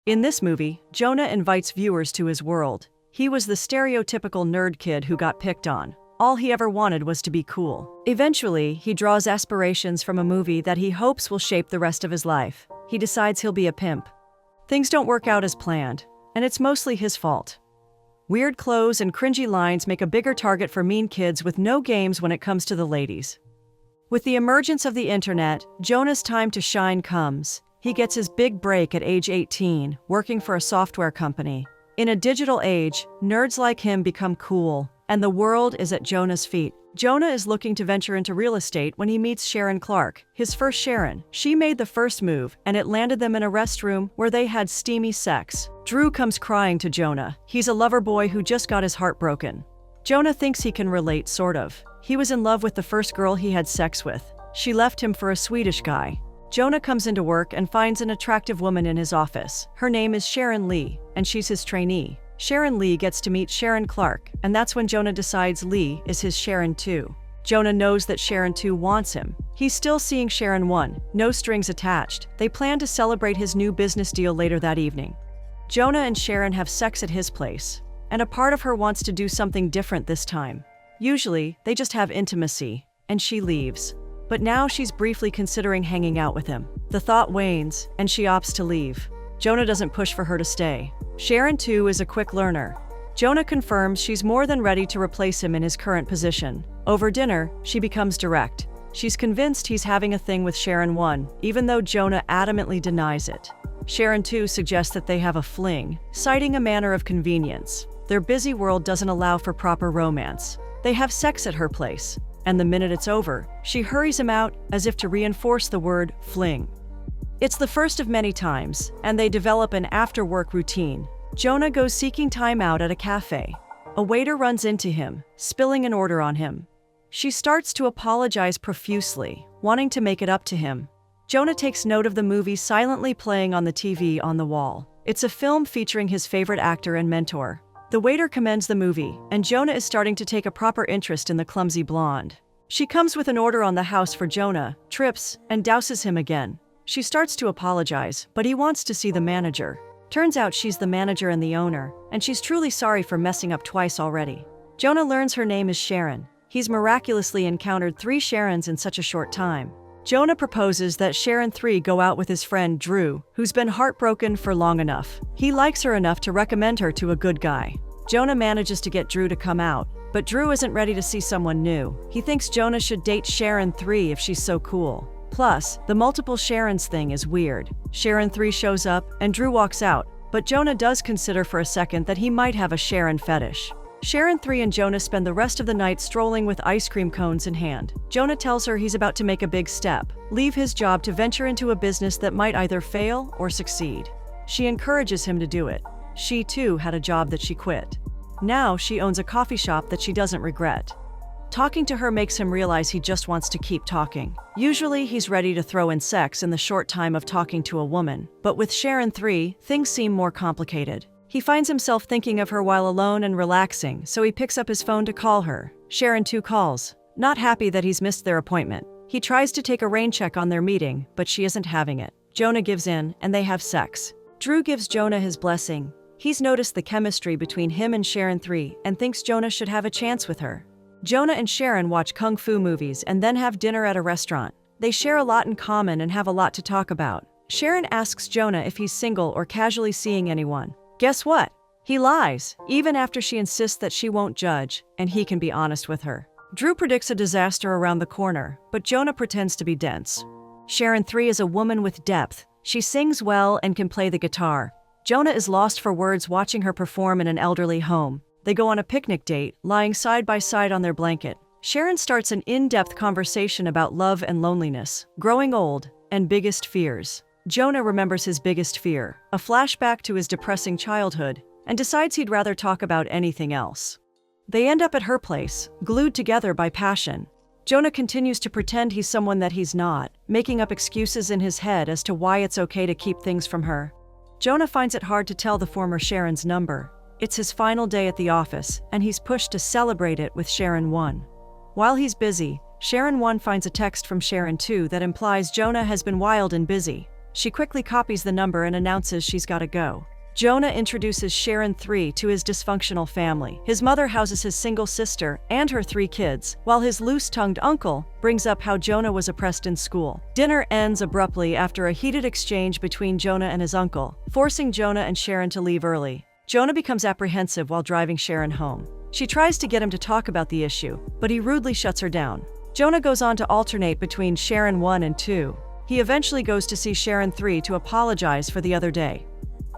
In this movie, Jonah invites viewers to his world. He was the stereotypical nerd kid who got picked on. All he ever wanted was to be cool. Eventually, he draws aspirations from a movie that he hopes will shape the rest of his life. He decides he'll be a pimp. Things don't work out as planned, and it's mostly his fault. Weird clothes and cringy lines make a bigger target for mean kids with no games when it comes to the ladies. With the emergence of the internet, Jonah's time to shine comes. He gets his big break at age 18, working for a software company. In a digital age, nerds like him become cool, and the world is at Jonah's feet. Jonah is looking to venture into real estate when he meets Sharon Clark, his first Sharon. She made the first move, and it landed them in a restroom where they had steamy sex. Drew comes crying to Jonah. He's a lover boy who just got his heart broken. Jonah thinks he can relate, sort of. He was in love with the first girl he had sex with. She left him for a Swedish guy. Jonah comes into work and finds an attractive woman in his office. Her name is Sharon Lee, and she's his trainee. Sharon Lee gets to meet Sharon Clark, and that's when Jonah decides Lee is his Sharon too. Jonah knows that Sharon 2 wants him. He's still seeing Sharon 1, no strings attached. They plan to celebrate his new business deal later that evening. Jonah and Sharon have sex at his place, and a part of her wants to do something different this time. Usually, they just have intimacy, and she leaves. But now she's briefly considering hanging out with him. The thought wanes, and she opts to leave. Jonah doesn't push for her to stay. Sharon 2 is a quick learner. Jonah confirms she's more than ready to replace him in his current position. Over dinner, she becomes direct. She's convinced he's having a thing with Sharon 1, even though Jonah adamantly denies it. Sharon 2 suggests that they have a fling, citing a manner of convenience. Their busy world doesn't allow for proper romance. They have sex at her place, and the minute it's over, she hurries him out as if to reinforce the word fling. It's the first of many times, and they develop an after-work routine. Jonah goes seeking time out at a cafe. A waiter runs into him, spilling an order on him. She starts to apologize profusely, wanting to make it up to him. Jonah takes note of the movie silently playing on the TV on the wall. It's a film featuring his favorite actor and mentor. The waiter commends the movie, and Jonah is starting to take a proper interest in the clumsy blonde. She comes with an order on the house for Jonah, trips, and douses him again. She starts to apologize, but he wants to see the manager. Turns out she's the manager and the owner, and she's truly sorry for messing up twice already. Jonah learns her name is Sharon. He's miraculously encountered 3 Sharons in such a short time. Jonah proposes that Sharon 3 go out with his friend Drew, who's been heartbroken for long enough. He likes her enough to recommend her to a good guy. Jonah manages to get Drew to come out, but Drew isn't ready to see someone new. He thinks Jonah should date Sharon 3 if she's so cool. Plus, the multiple Sharons thing is weird. Sharon 3 shows up, and Drew walks out, but Jonah does consider for a second that he might have a Sharon fetish. Sharon 3 and Jonah spend the rest of the night strolling with ice cream cones in hand. Jonah tells her he's about to make a big step, leave his job to venture into a business that might either fail or succeed. She encourages him to do it. She too had a job that she quit. Now she owns a coffee shop that she doesn't regret. Talking to her makes him realize he just wants to keep talking. Usually he's ready to throw in sex in the short time of talking to a woman, but with Sharon 3, things seem more complicated. He finds himself thinking of her while alone and relaxing, so he picks up his phone to call her. Sharon 2 calls, not happy that he's missed their appointment. He tries to take a rain check on their meeting, but she isn't having it. Jonah gives in, and they have sex. Drew gives Jonah his blessing. He's noticed the chemistry between him and Sharon 3 and thinks Jonah should have a chance with her. Jonah and Sharon watch kung fu movies and then have dinner at a restaurant. They share a lot in common and have a lot to talk about. Sharon asks Jonah if he's single or casually seeing anyone. Guess what? He lies, even after she insists that she won't judge, and he can be honest with her. Drew predicts a disaster around the corner, but Jonah pretends to be dense. Sharon 3 is a woman with depth. She sings well and can play the guitar. Jonah is lost for words watching her perform in an elderly home. They go on a picnic date, lying side by side on their blanket. Sharon starts an in-depth conversation about love and loneliness, growing old, and biggest fears. Jonah remembers his biggest fear, a flashback to his depressing childhood, and decides he'd rather talk about anything else. They end up at her place, glued together by passion. Jonah continues to pretend he's someone that he's not, making up excuses in his head as to why it's okay to keep things from her. Jonah finds it hard to tell the former Sharon's number. It's his final day at the office, and he's pushed to celebrate it with Sharon 1. While he's busy, Sharon 1 finds a text from Sharon 2 that implies Jonah has been wild and busy. She quickly copies the number and announces she's gotta go. Jonah introduces Sharon 3 to his dysfunctional family. His mother houses his single sister and her 3 kids, while his loose-tongued uncle brings up how Jonah was oppressed in school. Dinner ends abruptly after a heated exchange between Jonah and his uncle, forcing Jonah and Sharon to leave early. Jonah becomes apprehensive while driving Sharon home. She tries to get him to talk about the issue, but he rudely shuts her down. Jonah goes on to alternate between Sharon 1 and 2. He eventually goes to see Sharon 3 to apologize for the other day.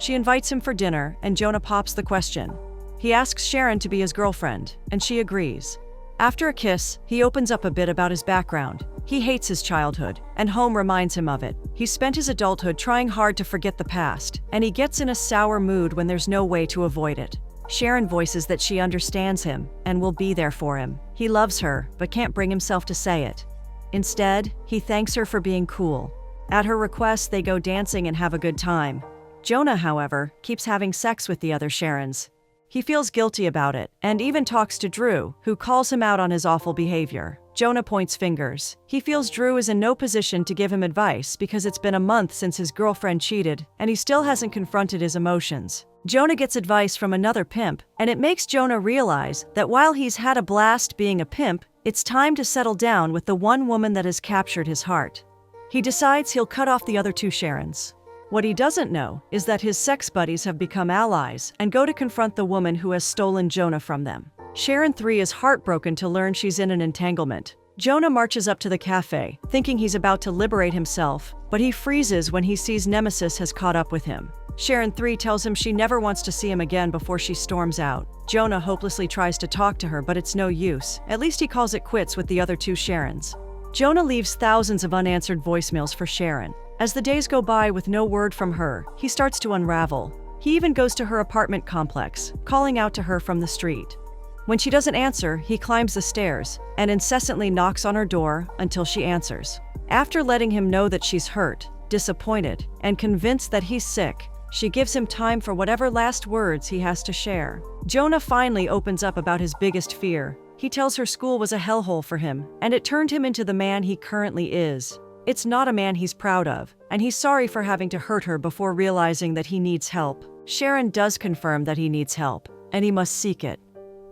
She invites him for dinner, and Jonah pops the question. He asks Sharon to be his girlfriend, and she agrees. After a kiss, he opens up a bit about his background. He hates his childhood, and home reminds him of it. He spent his adulthood trying hard to forget the past, and he gets in a sour mood when there's no way to avoid it. Sharon voices that she understands him and will be there for him. He loves her, but can't bring himself to say it. Instead, he thanks her for being cool. At her request, they go dancing and have a good time. Jonah, however, keeps having sex with the other Sharons. He feels guilty about it, and even talks to Drew, who calls him out on his awful behavior. Jonah points fingers. He feels Drew is in no position to give him advice because it's been a month since his girlfriend cheated, and he still hasn't confronted his emotions. Jonah gets advice from another pimp, and it makes Jonah realize that while he's had a blast being a pimp, it's time to settle down with the one woman that has captured his heart. He decides he'll cut off the other 2 Sharons. What he doesn't know is that his sex buddies have become allies and go to confront the woman who has stolen Jonah from them. Sharon 3 is heartbroken to learn she's in an entanglement. Jonah marches up to the cafe, thinking he's about to liberate himself, but he freezes when he sees Nemesis has caught up with him. Sharon 3 tells him she never wants to see him again before she storms out. Jonah hopelessly tries to talk to her, but it's no use. At least he calls it quits with the other 2 Sharons. Jonah leaves thousands of unanswered voicemails for Sharon. As the days go by with no word from her, he starts to unravel. He even goes to her apartment complex, calling out to her from the street. When she doesn't answer, he climbs the stairs and incessantly knocks on her door until she answers. After letting him know that she's hurt, disappointed, and convinced that he's sick, she gives him time for whatever last words he has to share. Jonah finally opens up about his biggest fear. He tells her school was a hellhole for him, and it turned him into the man he currently is. It's not a man he's proud of, and he's sorry for having to hurt her before realizing that he needs help. Sharon does confirm that he needs help, and he must seek it.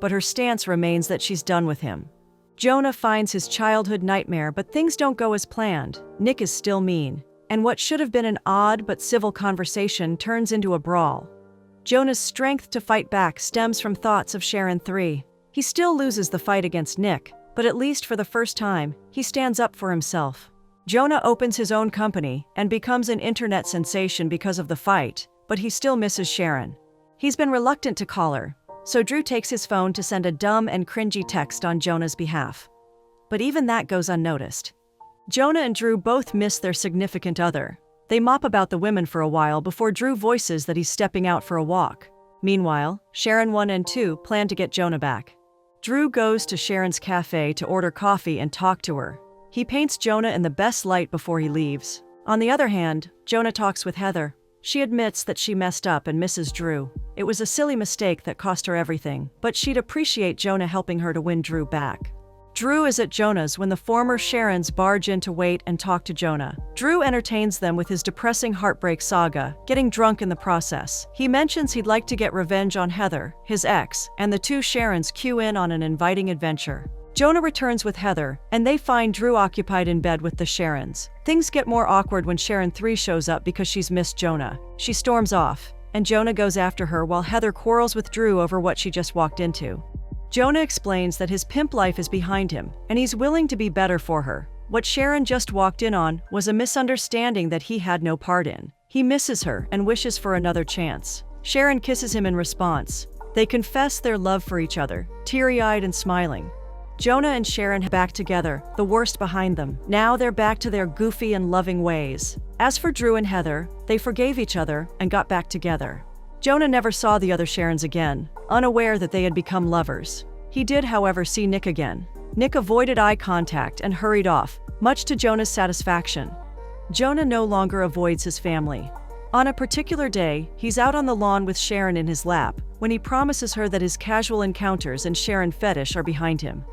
But her stance remains that she's done with him. Jonah finds his childhood nightmare, but things don't go as planned. Nick is still mean, and what should have been an odd but civil conversation turns into a brawl. Jonah's strength to fight back stems from thoughts of Sharon 3. He still loses the fight against Nick, but at least for the first time, he stands up for himself. Jonah opens his own company and becomes an internet sensation because of the fight, but he still misses Sharon. He's been reluctant to call her, so Drew takes his phone to send a dumb and cringy text on Jonah's behalf. But even that goes unnoticed. Jonah and Drew both miss their significant other. They mop about the women for a while before Drew voices that he's stepping out for a walk. Meanwhile, Sharon 1 and 2 plan to get Jonah back. Drew goes to Sharon's cafe to order coffee and talk to her. He paints Jonah in the best light before he leaves. On the other hand, Jonah talks with Heather. She admits that she messed up and misses Drew. It was a silly mistake that cost her everything, but she'd appreciate Jonah helping her to win Drew back. Drew is at Jonah's when the former Sharons barge in to wait and talk to Jonah. Drew entertains them with his depressing heartbreak saga, getting drunk in the process. He mentions he'd like to get revenge on Heather, his ex, and the 2 Sharons cue in on an inviting adventure. Jonah returns with Heather, and they find Drew occupied in bed with the Sharons. Things get more awkward when Sharon 3 shows up because she's missed Jonah. She storms off, and Jonah goes after her while Heather quarrels with Drew over what she just walked into. Jonah explains that his pimp life is behind him, and he's willing to be better for her. What Sharon just walked in on was a misunderstanding that he had no part in. He misses her and wishes for another chance. Sharon kisses him in response. They confess their love for each other, teary-eyed and smiling. Jonah and Sharon are back together, the worst behind them. Now they're back to their goofy and loving ways. As for Drew and Heather, they forgave each other and got back together. Jonah never saw the other Sharons again, unaware that they had become lovers. He did, however, see Nick again. Nick avoided eye contact and hurried off, much to Jonah's satisfaction. Jonah no longer avoids his family. On a particular day, he's out on the lawn with Sharon in his lap, when he promises her that his casual encounters and Sharon fetish are behind him.